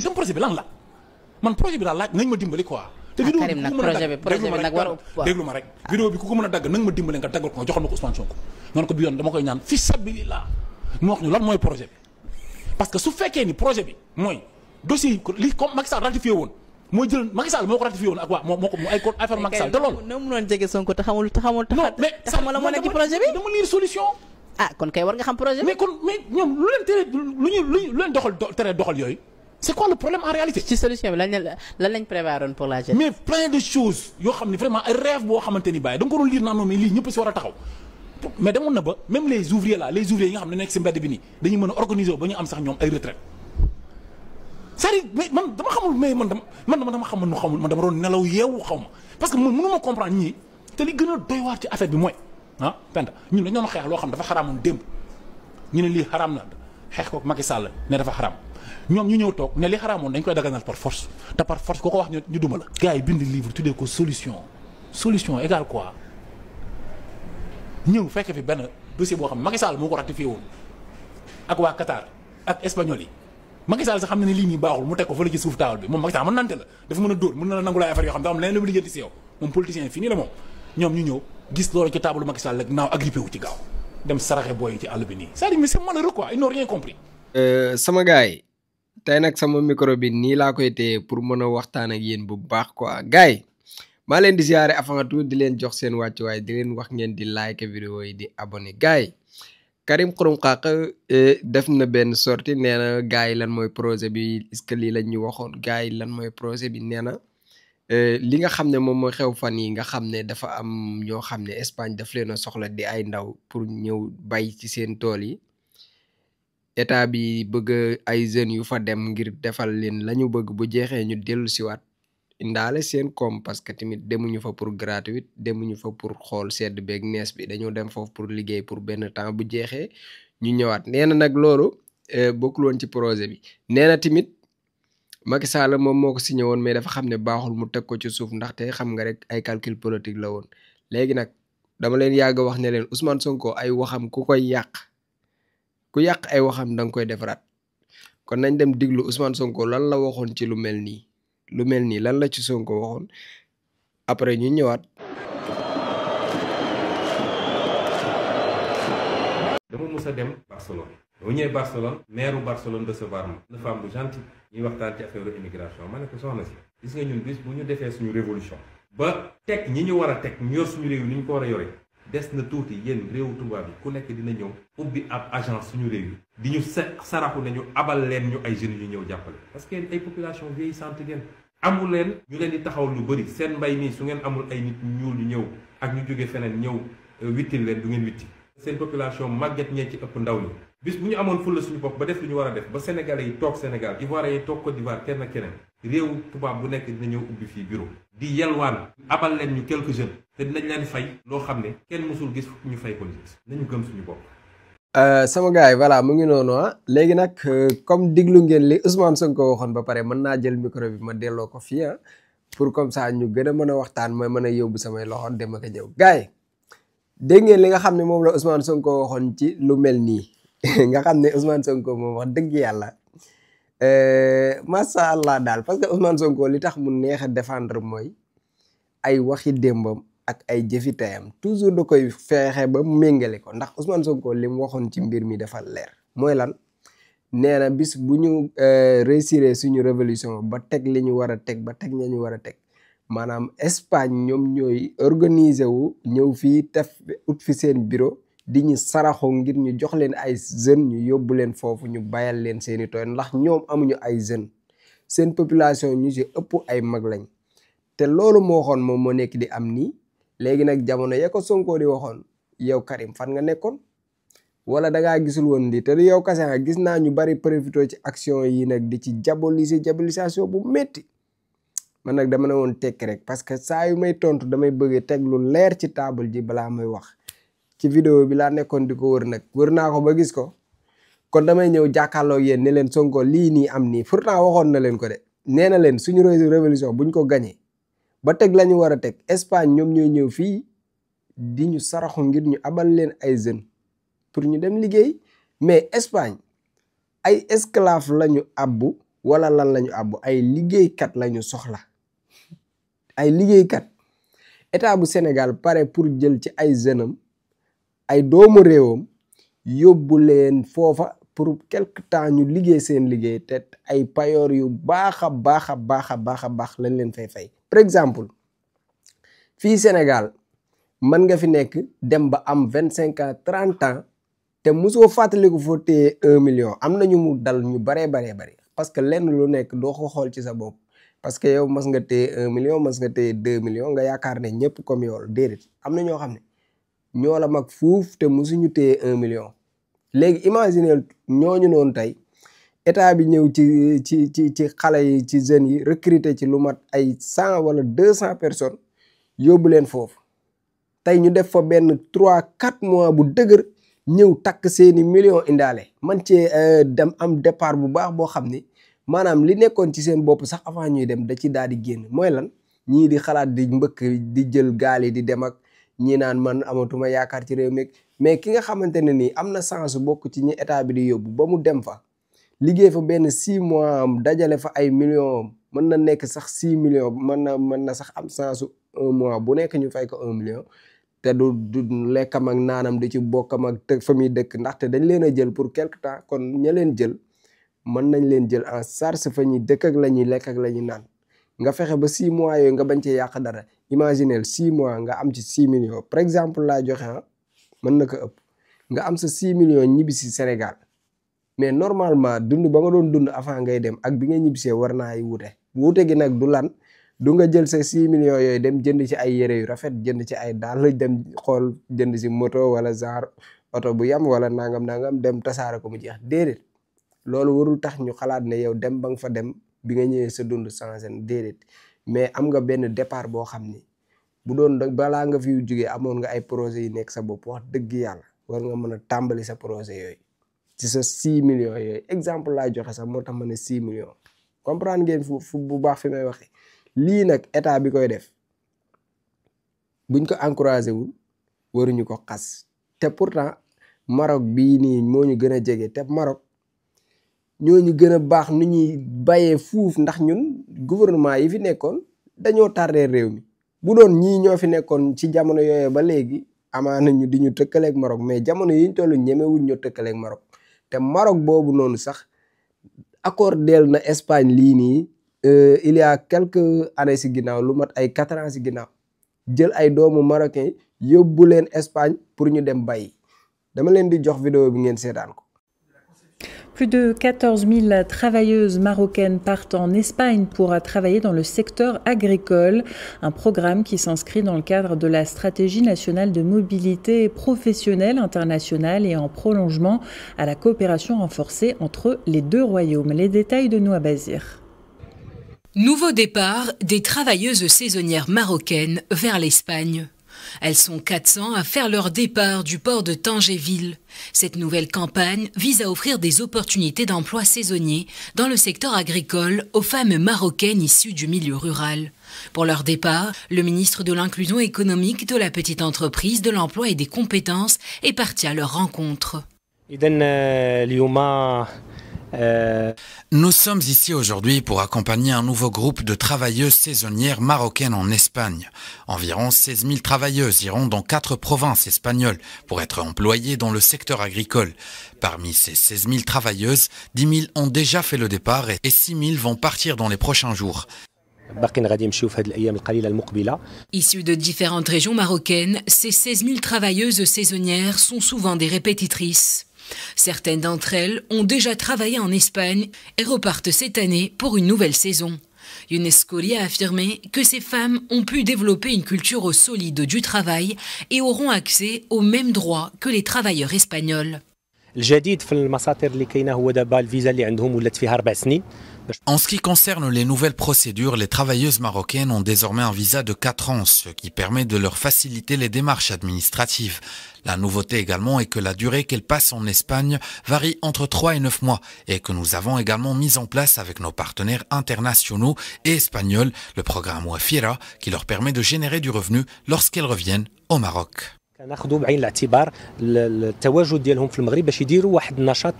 sama projet bi lan la man projet bi daal laaj nañ ma dimbali quoi. te vidéo bi ku ko mën a dagg déglu ma rek vidéo bi ku ko mën a dagg nañ ma dimbali nga daggal ko nga joxal ma ko Ousmane Sonko noonu ko bi yoon dama koy ñaan fi sabilillah mu wax ñu lan mooy projet bi parce que su fekkee ni projet bi mooy dossier li comme Macky Sall ratifié woon mooy jël Macky Sall moo ko ratifié woon ak waa moo ko ay affaire Macky Sall te loolu na mu doon jege Sonko te xamul non mais xamul la moo nekk ci projet bi dama lire solution ah kon kay war nga xam projet bi mais kon mais ñoom lu leen tere lu leen tere doxal yooyu c'est quoi le problème en réalité ci solution bi lan lañ prévoiroon pour la jeunesse mais plein de choses yoo xam ne vraiment ay rêve boo xamante ni bàyyi da nga ko doon lire naan non mais lii ñëpp si war a taxaw mais demoon na ba même les ouvriers là les ouvriers yi nga xam ne nekk si mbedd bi nii dañuy mën a organiser ba ñu am sax ñoom ay retraite c'est-à-dire mais man dama xamul mais man dama xamul nu xamul man dama doon nelaw yeewu xaw ma parce que man mënu ma comprendre ñii te li gën a doy waar ci affaire bi mooy ah penta ñun dañu doon xeex loo xam dafa xaraamoon démb ñu ne lii xaraam na xeex ko Macky Sall ne dafa xaraam ñoom ñu ñëw toog ne li xaraamoon dañ koy daganal par force te par force koo ko wax ñu duma la gars yi bind livre tuddee ko solution égale quoi ñëw fekk fi benn dossier boo xam ne Macky Sall moo ko ratifié woon ak waa Qatar ak espagnol yi Macky Sall sax xam na ne lii nii baaxul mu teg ko fële ci suuf taawal bi moom Macky Sall mën nante la dafa mën a dóor mën na la nangu laay affaire yoo xam dafa am leneen lu mu lijjanti si yow moom politicien fii nii la moom ñoom ñu ñëw gis loolu ci table Macky Sall rek naaw agrippé wu ci gaaw dem saraxe booy yi ci àll bi nii c'est-à-dire mais c'est malheureux quoi ils n'ont rien compris sama gars yi tey nag sama micro bi nii laa koy téye pour mën a waxtaan ak yéen bu baax quoi gars yi maa leen di ziare avant tout di leen jox seen wàccuwaay di leen wax ngeen di like vidéo yi di abonné gars yi Karim Xurum Xax def na benn sortie nee na gars yi lan mooy projet bi est-ce que lii lañ ñu waxoon gars yi lan mooy projet bi nee na li nga xam ne moom mooy xew fan yi nga xam ne dafa am ñoo xam ne Espagne daf leen a soxla di ay ndaw pour ñëw bay ci seen tool yi état bi bëgg ay jeunes yu fa dem ngir defal leen la ñu bëgg bu jeexee ñu dellu siwaat indaale seen koom parce que tamit demuñu fa pour gratuit demuñu fa pour xool sedd beeg nees bi dañoo dem foofu pour liggéey pour benn temps bu jeexee ñu ñëwaat nee na nag loolu bokkul woon ci projet bi nee na tamit Macky Sall moom moo ko signé woon mais dafa xam ne baaxul mu teg ko ci suuf ndaxte xam nga rek ay calcul politique la woon léegi nag dama leen yàgg wax ne leen Ousmane Sonko ay waxam ku koy ku yàq ay waxam da nga koy defaraat kon nañ dem diglu Ousmane Sonko lan la waxoon ci lu mel nii lan la ci Sonko waxoon après ñu ñëwaat. dama mës a dem Barcelone. boo ñëwee Barcelone maire Barcelone recevoir ma. une femme bu gentille ñuy waxtaan ci affaire immigration ma ne ko soxna si. gis nga ñun bis bu ñu defee suñu révolution. ba teg ñi ñu war a teg ñu yor suñu réew ni ñu ko war a yore. des na tuuti yéen réewu tubaab bi ku nekk dina ñëw ubbi ab agence suñu réew yi di ñu saraxu ne ñu abal leen ñu ay jeunes yu ñëw jàppale parce que ay population vieillissante ngeen amul leen ñu leen di taxaw lu bëri seen mbay mi su ngeen amul ay nit ñuul yu ñëw ak ñu jóge feneen ñëw wittil leen du ngeen witti seen population màgget ñee ci ëpp ndaw ñi bis bu ñu amoon fulla suñu bopp ba def lu ñu war a def ba sénégalais yi toog Sénégal Ivoiriens yi toog Côte d'Ivoire kenn ak keneen réew tubaab bu nekk dina ñëw ubbi fii bureau di yelwaan abal leen ñu quelques jeunes te dinañ leen fay loo xam ne kenn mësul gis ñu fay ko nit nañu gëm suñu bopp. sama gars yi voilà mu ngi noonu léegi nag comme diglu ngeen li Ousmane Sonko waxoon ba pare mën naa jël micro bi ma delloo ko fii pour comme ça ñu gën a mën a waxtaan ma mën a yóbbu samay loxo dem ak a ñëw gars yi dégg ngeen li nga xam ne moom la Ousmane Sonko waxoon ci lu mel nii nga xam ne Ousmane Sonko moom wax dëgg yàlla macha allah daal parce que Ousmane Sonko li tax mu neex a défendre mooy ay waxi démbam ak ay jëfi tayam toujours da koy feexe ba méngale ko ndax Ousmane Sonko li mu waxoon ci mbir mi dafa leer mooy lan nee na bis bu ñu réussir suñu révolution ba teg li ñu war a teg ba teg ña ñu war a teg maanaam Espagne ñoom ñooy organiser wu ñëw fii tef ut fi seen bureau di ñu saraxo ngir ñu jox leen ay jeunes ñu yóbbu leen foofu ñu bayal leen seeni tool ndax ñoom amuñu ay jeunes seen population ñu ci ëpp ay mag lañ te loolu moo waxoon moom moo nekk di am nii léegi nag jamono ya ko Sonko di waxoon yow Karim fan nga nekkoon wala da ngaa gisul woon di te yow kase nga gis naa ñu bari profité ci action yi nag di ci diabolisation bu métti man nag dama ne woon tekki rek parce que saa yu may tontu damay bëgg teg lu leer ci table ji balaa may wax ci vidéo bi laa nekkoon di ko wër nag wër naa ko ba gis ko kon damay ñëw jàkkaarloo yéen ne leen Sonko lii nii am nii pourtant waxoon na leen ko de nee na leen suñu révolution buñ ko gañee ba teg la ñu war a teg Espagne ñoom ñooy ñëw fii di ñu saraxu ngir ñu abal leen ay jeunes pour ñu dem liggéey mais Espagne ay esclave la ñu abbu wala lan lañu àbb ay liggéeykat lañu soxla ay liggéeykat état bu Sénégal pare pour jël ci ay jeunes ay doomu réewam yóbbu leen foofa pour quelque temps ñu liggéey seen liggéey te ay payoor yu baax a baax a baax a baax a baax lañ leen fay par exemple fii Sénégal mën nga fi nekk dem ba am 25 ans 30 ans te mosoo fàttaliku foo téye 1 million am na ñu mu dal ñu baree parce que lenn lu nekk doo ko xool ci sa bopp parce que yow mas nga téye 1 million mas nga téye 2 millions nga yaakaar ne ñëpp comme yow déedéet am na ñoo xam ne ñoo la mag fuuf te mosuñu téye 1 million léegi imaginer ñooñu noonu tey état bi ñëw ci xale yi ci jeunes yi recruter ci lu mat ay 100 wala 200 personnes yóbbu leen foofu tey ñu def fa benn 3-4 mois bu dëgër ñëw takk seeni millions indaale man cee dem am départ bu baax boo xam ni maanaam li nekkoon ci seen bopp sax avant ñuy dem da ci daal di génn mooy lan ñii di xalaat di mbëkk di jël gaal yi di dem ak ñii naan man amatuma yaakaar ci réew mi mais ki nga xamante ne nii am na chance bokk ci ñi état bi di yóbbu ba mu dem fa liggéey fa benn 6 mois am dajale fa ay millions mën na nekk sax 6 millions mën na sax am chance 1 mois bu nekk ñu fay ko 1 million te du lekkam ak naanam di ci bokkam ak fa muy dëkk ndaxte dañ leen a jël pour quelque temps kon ña leen jël mën nañ leen jël en charge fa ñuy dëkk ak la ñuy lekk ak la ñuy naan nga fexe ba 6 mois yooyu nga bañ cee yàq dara imaginez 6 mois nga am ci 6 millions par exemple laa joxe mën na ko ëpp nga am sa 6 millions ñibbi si Sénégal mais normalement dund ba nga doon dund avant ngay dem ak bi nga ñibbisee war naa ay wuute gi nag du lan du nga jël sa 6 millions yooyu dem jënd ci ay yére yu rafet jënd ci ay daal dem xool jënd ci moto wala genre oto bu yam wala nangam dem tasaare ko mu jeex déedéet loolu warul tax ñu xalaat ne yow dem ba nga fa dem bi nga ñëwee sa dund changé na déedéet mais am nga benn départ boo xam ni bu doon balaa nga fi jógee amoon nga ay projets yu nekk sa bopp wax dëgg yàlla war nga mën a tàmbali sa projet yooyu ci sa 6 millions yooyu exemple laa joxe sax moo tax ma ne 6 millions comprendre ngeen fu bu baax fi may waxee lii nag état bi koy def buñ ko encouragé wul waruñu ko xas te pourtant Maroc bii nii moo ñu gën a jege te Maroc ñoo ñu gën a baax nu ñuy bayee fuuf ndax ñun gouvernement yi fi nekkoon dañoo tardé réew mi bu doon ñii ñoo fi nekkoon ci jamono yooyu ba léegi amaana ñu di ñu tëkkaleeg Maroc mais jamono yi ñu toll ñemewuñ ñoo tëkkaleeg Maroc te Maroc boobu noonu sax accordeel na Espagne lii nii il y a quelques années si ginnaaw lu mat ay 4 ans si ginnaaw jël ay doomu marocain yóbbu leen Espagne pour ñu dem bay dama leen di jox vidéo bi ngeen seetaan ko. Plus de 14 000 travailleuses marocaines partent en Espagne pour travailler dans le secteur agricole, un programme qui s'inscrit dans le cadre de la stratégie nationale de mobilité professionnelle internationale et en prolongement à la coopération renforcée entre les deux royaumes. Les détails de Noa Bazir. Nouveau départ des travailleuses saisonnières marocaines vers l'Espagne. Elles sont 400 à faire leur départ du port de Tangéville. Cette nouvelle campagne vise à offrir des opportunités d'emploi saisonniers dans le secteur agricole aux femmes marocaines issues du milieu rural. Pour leur départ, le ministre de l'Inclusion économique, de la petite entreprise, de l'emploi et des compétences est parti à leur rencontre. Nous sommes ici aujourd'hui pour accompagner un nouveau groupe de travailleuses saisonnières marocaines en Espagne. Environ 16 000 travailleuses iront dans 4 provinces espagnoles pour être employées dans le secteur agricole. Parmi ces 16 000 travailleuses, 10 000 ont déjà fait le départ et 6 000 vont partir dans les prochains jours. Issues de différentes régions marocaines, ces 16 000 travailleuses saisonnières sont souvent des répétitrices. Certaines d'entre elles ont déjà travaillé en Espagne et repartent cette année pour une nouvelle saison. Younes Kouri a affirmé que ces femmes ont pu développer une culture solide du travail et auront accès aux mêmes droits que les travailleurs espagnols. En ce qui concerne les nouvelles procédures, les travailleuses marocaines ont désormais un visa de 4 ans, ce qui permet de leur faciliter les démarches administratives. La nouveauté également est que la durée qu'elles passent en Espagne varie entre 3 et 9 mois et que nous avons également mis en place avec nos partenaires internationaux et espagnols le programme Wafira qui leur permet de générer du revenu lorsqu'elles reviennent au Maroc. كناخذوا بعين الاعتبار التواجد ديالهم في المغرب باش يديروا واحد النشاط.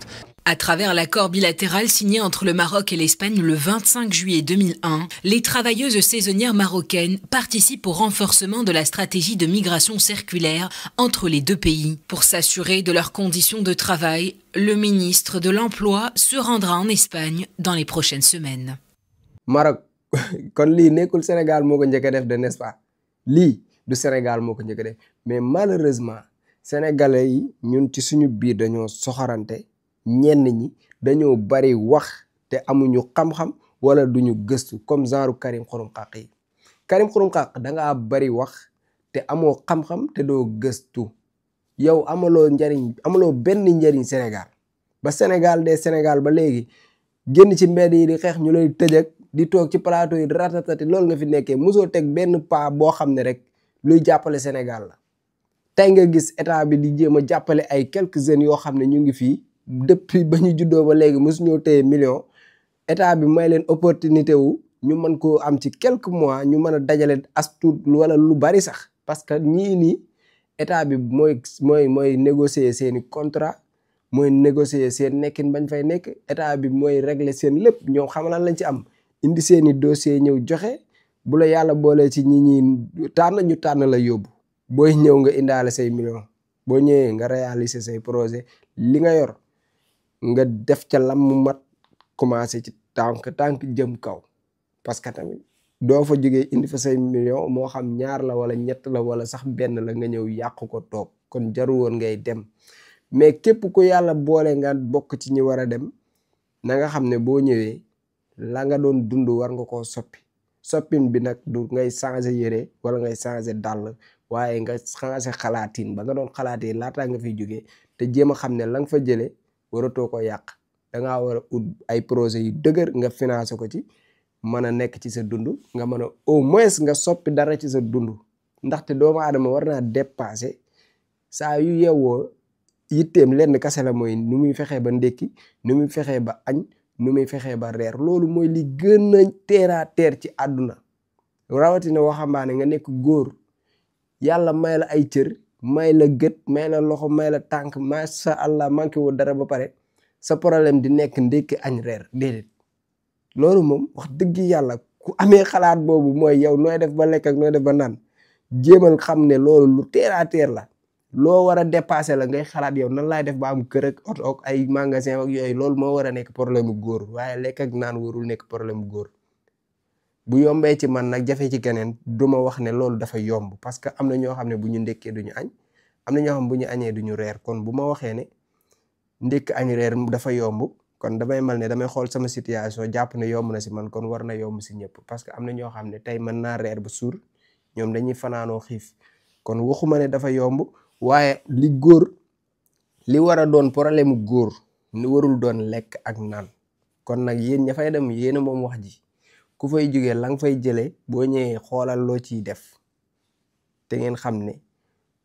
À travers l'accord bilatéral signé entre le Maroc et l'Espagne le 25 juillet 2001, les travailleuses saisonnières marocaines participent au renforcement de la stratégie de migration circulaire entre les deux pays. Pour s'assurer de leurs conditions de travail, le ministre de l'Emploi se rendra en Espagne dans les prochaines semaines. Maroc kon lii nekkul Sénégal moo ko njëkk a def de n'est-ce pas lii du Sénégal moo ko njëkk a def mais malheureusement sénégalais yi ñun ci suñu biir dañoo soxorante ñenn ñi dañoo bari wax te amuñu xam-xam wala duñu gëstu comme genre Karim Xurum Xaq yi Karim Xurum Xaq da ngaa bari wax te amoo xam-xam te doo gëstu yow amaloo njariñ amaloo benn njariñ Sénégal ba Sénégal des Sénégal ba léegi génn ci mbedd yi di xeex ñu lay tëj ak di toog ci plateau yi di ratatati loolu nga fi nekkee mosoo teg benn pas boo xam ne rek luy jàppale Sénégal la tey nga gis état bi di jéem a jàppale ay quelques jeunes yoo xam ne ñu ngi fii depuis ba ñu juddoo ba léegi mosu ñoo téye million état bi may leen opportunité wu ñu mën koo am ci quelques mois ñu mën a dajale as tuut wala lu bari sax parce que ñii nii état bi mooy négocier seeni contrat mooy négocier seen nekkin bañ fay nekk état bi mooy régler seen lépp ñoom xam lan lañ ci am indi seeni dossier ñëw joxe bu la yàlla boolee ci ñi tànn ñu tànn la yóbbu booy ñëw nga indaale say million boo ñëwee nga réaliser say projet li nga yor nga def ca lam mu mat commencé ci tànk jëm kaw parce que tamit doo fa jógee indi fa say million moo xam ñaar la wala ñett la wala sax benn la nga ñëw yàq ko toog kon jaru woon ngay dem mais képp ku yàlla boole nga bokk ci ñi war a dem na nga xam ne boo ñëwee la nga doon dund war nga koo soppin bi nag du ngay changer yére wala ngay changer dàll waaye nga changer xalaatin ba nga doon xalaatee laataa nga fiy jógee te jéem a xam ne la nga fa jëlee waratoo ko yàq dangaa war a ut ay projet yu dëgër nga financé ko ci mën a nekk ci sa dund nga mën a au moins nga soppi dara ci sa dund ndaxte doomu aadama war naa dépasser saa yu yeewoo yitteem lenn kase la mooy nu muy fexee ba ndékki nu muy fexee ba añ nu muy fexee ba reer loolu mooy li gën a teera teer ci àdduna rawatina waxambaane nga nekk góor yàlla may la ay cër may la gët may la loxo may la tànk masha Allah manqué wu dara ba pare sa problème di nekk ndékki añ reer déedéet loolu moom wax dëgg yàlla ku amee xalaat boobu mooy yow nooy def ba lekk ak nooy def ba naan jéemal xam ne loolu lu teera teer la loo war a dépasser la ngay xalaat yow nan laay def ba am kër ak oto ak ay magasin ak yooyu loolu moo war a nekk problème bu góor waaye lekk ak naan warul nekk problème bu góor bu yombee ci man nag jafe ci keneen duma wax ne loolu dafa yomb parce que am na ñoo xam ne bu ñu ndekkee duñu añ am na ñoo xam bu ñu añee duñu reer kon bu ma waxee ne ndekk añ reer dafa yomb kon damay mal ne damay xool sama situation jàpp ne yomb na si man kon war na yomb si ñëpp parce que am na ñoo xam ne tey mën naa reer ba suur ñoom dañuy fanaanoo xiif kon waxuma ne dafa yomb waaye li góor li war a doon problème góor ni warul doon lekk ak naan kon nag yéen ña fay dem yéen a moom wax ji ku fay jógee la nga fay jëlee boo ñëwee xoolal loo ciy def te ngeen xam ne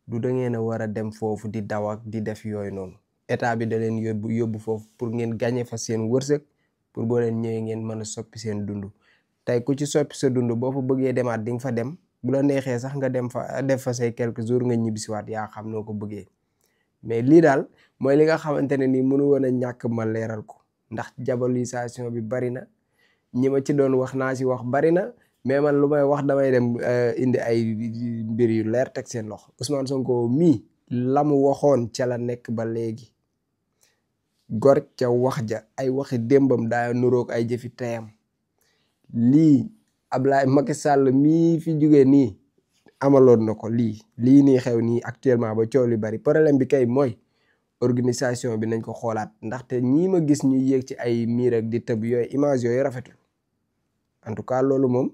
du da ngeen a war a dem foofu di daw ak di def yooyu noonu état bi da leen yóbbu foofu pour ngeen gagner fa seen wërsëg pour boo leen ñëwee ngeen mën a soppi seen dund tey ku ci soppi sa dund boo fa bëggee demaat di nga fa dem bu la neexee sax nga dem fa def fa say quelques jours nga ñibbisiwaat yaa xam noo ko bëggee mais lii daal mooy li nga xamante ne nii mënu woon a ñàkk ma leeral ko ndax diabolisation bi bari na ñi ma ci doon wax naa si wax bari na mais man lu may wax damay dem indi ay mbir yu leer teg seen loxo Ousmane Sonko mii la mu waxoon ca la nekk ba léegi gor ca wax ja ay waxi démbam daa nuroog ay jëfi teyam lii Ablaye Macky Sall mii fi jógee nii amaloon na ko lii nii xew nii actuellement ba coow li bari problème bi kay mooy organisation bi nañ ko xoolaat ndaxte ñii ma gis ñu yéeg ci ay miir ak di tëb yooyu image yooyu rafetul en tout cas loolu moom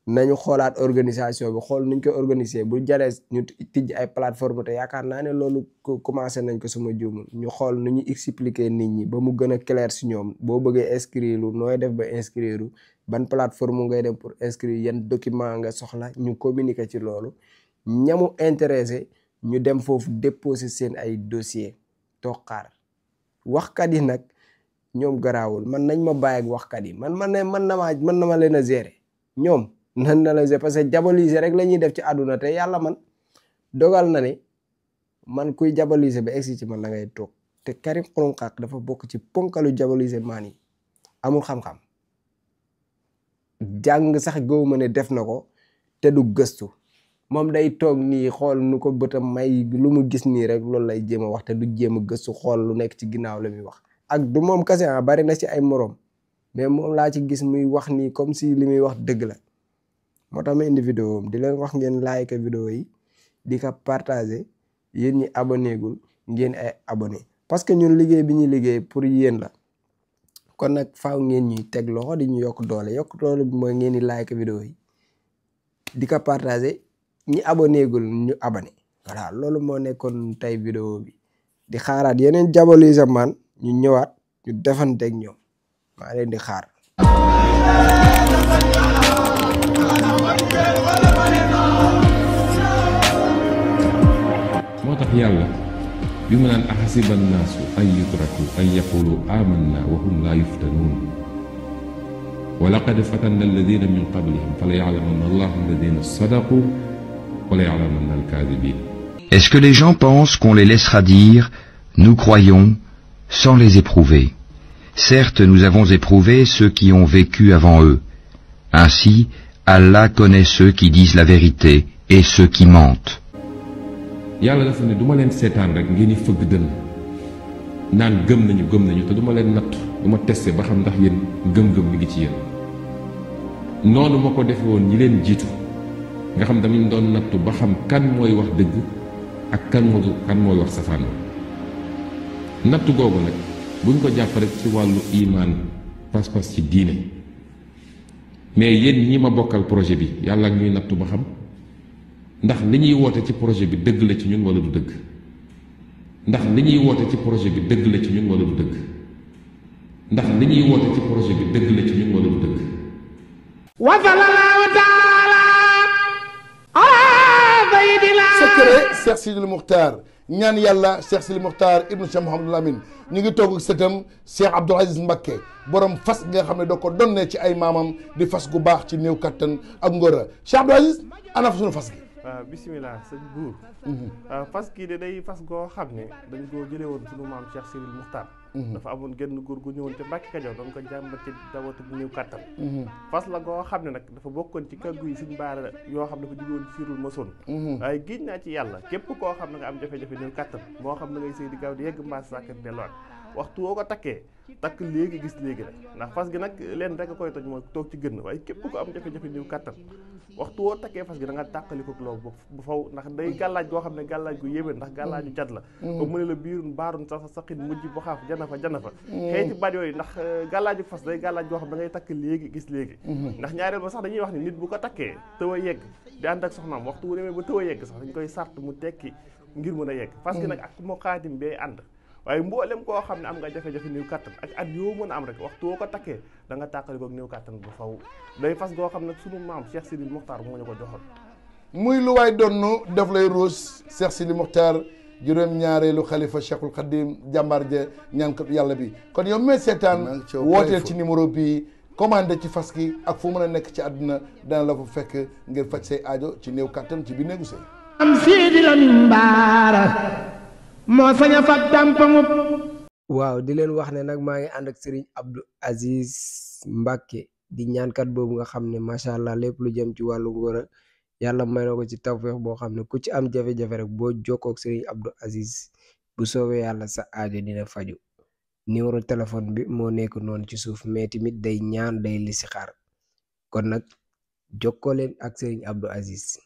nañu xoolaat organisation bi xool nuñ koy organiser bu jaree ñu tijj ay plateforme te yaakaar naa ne loolu commencé nañ ko suma juumul ñu xool nu ñu expliquer nit ñi ba mu gën a clair si ñoom boo bëggee inscrire lu nooy def ba inscrire ban plateforme ngay dem pour inscrire yan document nga soxla ñu communiquer ci loolu ñamu intéressé ñu dem foofu déposer seen ay dossier toog xaar waxkat yi nag ñoom garaawul man nañ ma bàyyi ak waxkat yi man na ma leen a gérer ñoom nan na la gérer parce que diaboliser rek la ñuy def ci àdduna te yàlla man dogal na ne man kuy diaboliser ba egsi ci man da ngay toog te Karim Xurum Xaq dafa bokk ci ponkalu diaboliser maan yi amul xam-xam jàng sax gëw ma ne def na ko te du gëstu moom day toog nii xool nu ko bëtam may lu mu gis nii rek loolu lay jéem a wax te du jéem a gëstu xool lu nekk ci ginnaaw la muy wax ak du moom kese bari na ci ay moroom mais moom laa ci gis muy wax nii comme si li muy wax dëgg la moo tax ma indi vidéo am di leen wax ngeen like vidéo yi di ko partager yéen ñi abonné gul ngeen ay abonné parce que ñun liggéey bi ñuy liggéey pour yéen la kon nag faaw ngeen ñuy teg loxo di ñu yokk doole bi mooy ngeen di like vidéo yi di ko partager ñi abonné gul ñu abonné voilà loolu moo nekkoon tey vidéo bi di xaaraat yeneen diaboliser man ñu ñëwaat ñu defanteeg ñoom maa leen di xaar. moo tax yàlla bi mu naan ahasiba nnaasu an yutraku an yaqulu amanna wa hum laa yuftanuun wa laqad fatanna alladina min qablihim fala ya'lamanna allahu alladina sadaqu wala ya'lamanna alkaadibin. Est-ce que les gens pensent qu'on les laissera dire « Nous croyons » sans les éprouver? Certes, nous avons éprouvé ceux qui ont vécu avant eux. Ainsi, Allah connaît ceux qui disent la vérité et ceux qui mentent. yàlla dafa ne du ma leen seetaan rek ngeen di fëgg dënn naan gëm nañu te du ma leen natt du ma testé ba xam ndax yéen gëm-gëm mi ngi ci yéen noonu ma ko defe woon ñi leen jiitu nga xam dama doon nattu ba xam kan mooy wax dëgg ak kan mooy wax safaan nattu googu nag buñ ko jàpp rek ci wàllu imaan pas-pas ci diine mais yéen ñi ma bokkal projet bi yàlla ak ñuy nattu ba xam ndax li ñuy woote ci projet bi dëgg la ci ñun wala du dëgg ndax li ñuy woote ci projet bi dëgg la ci ñun wala du dëgg ndax li ñuy woote ci projet bi dëgg la ci ñun wala du dëgg. wa sallallahu taala ala sayyidina secret Cheikh Sidil Muxtaar ñaan yàlla Cheikh Sidil Muxtaar ibnu Cheikh Mouhamadul Amin ñu ngi toog ak sëtam Cheikh Abdoul Aziz Mbacké borom fas nga xam ne da ko donnee ci ay maamam di fas gu baax ci néew kattan ak ngóora Cheikh Abdoul Aziz ana fa sunu fas gi. waaw bisimilah sëñ buur fas kii de day fas goo xam ne dañ koo jëlee woon sunu maam Cheikh Sidil Muxtaar dafa amoon genn góor gu ñëwoon ca Mbàkke Kajoor doon ko jàmbat ci dawatu bu néew kàttan fas la goo xam ne nag dafa bokkoon ci kàggu yi suñ baara yoo xam ne dafa jóge woon ci firul masoon waaye giñ naa ci yàlla képp koo xam ne nga am jafe-jafe néew kàttan moo xam ne ngay sëy di gaaw di yegg mbaas sàkkat delluwaat waxtu woo ko takkee takk léegi gis léegi rek ndax fas gi nag leen rek a koy toj mooy toog ci gën waaye képp ko am jafe-jafe néew kàttan waxtu woo takkee fas gi da nga tàqaliko loolu bu faw ndax day gàllaaj goo xam ne gàllaaj gu yéwén ndax gàllaaju jat la comme mu ne la biirun baarun sa saqin mujj bu xaaf jana fa xëyti baat yooyu ndax gàllaaju fas day gàllaaj goo xam da ngay takk léegi gis léegi ndax ñaareel ba sax dañuy wax ni nit bu ko takkee tëw a yegg di ànd ak soxnaam waxtu wu demee ba tëw a yegg sax dañ koy sart mu tekki ngir mën a yegg fas gi nag ak moo xaatim bee ànd waaye mboolem koo xam ne am nga jafe-jafe néew kàttan ak at yoo mën a am rek waxtu woo ko takkee da nga tàqali ko néew kàttan bu faw day fas goo xam ne sunu maam Cheikh Sidil Muxtaar moo ñu ko joxoon muy lu waay donnu def lay ruus Cheikh Sidil Muxtaar juróom-ñaareelu xalifa Cheikhul Khadim jàmbaar ja ñaankat yàlla bi kon yow mee seetaan wooteel ci numéro bii commandé ci fas gi ak fu mën a nekk ci àdduna dana la fa fekk ngir faj say aajo ci néew kàttan ci biir néegu sëy am Sidi Lamin Baara moo sañ a fat tàmpaŋub. waaw di leen wax ne nag maa ngi ànd ak Serigne Abdou Aziz Mbacké di ñaankat boobu nga xam ne macha allah lépp lu jëm ci wàllu ngóora yàlla may na ko ci tawfeex boo xam ne ku ci am jafe-jafe rek boo jokkoo ak Serigne Abdou Aziz bu soobee yàlla sa aajo dina faju numéro téléphone bi moo nekk noonu ci suuf mais tamit day ñaan day listixaar kon nag jokkoo leen ak Serigne Abdou Aziz.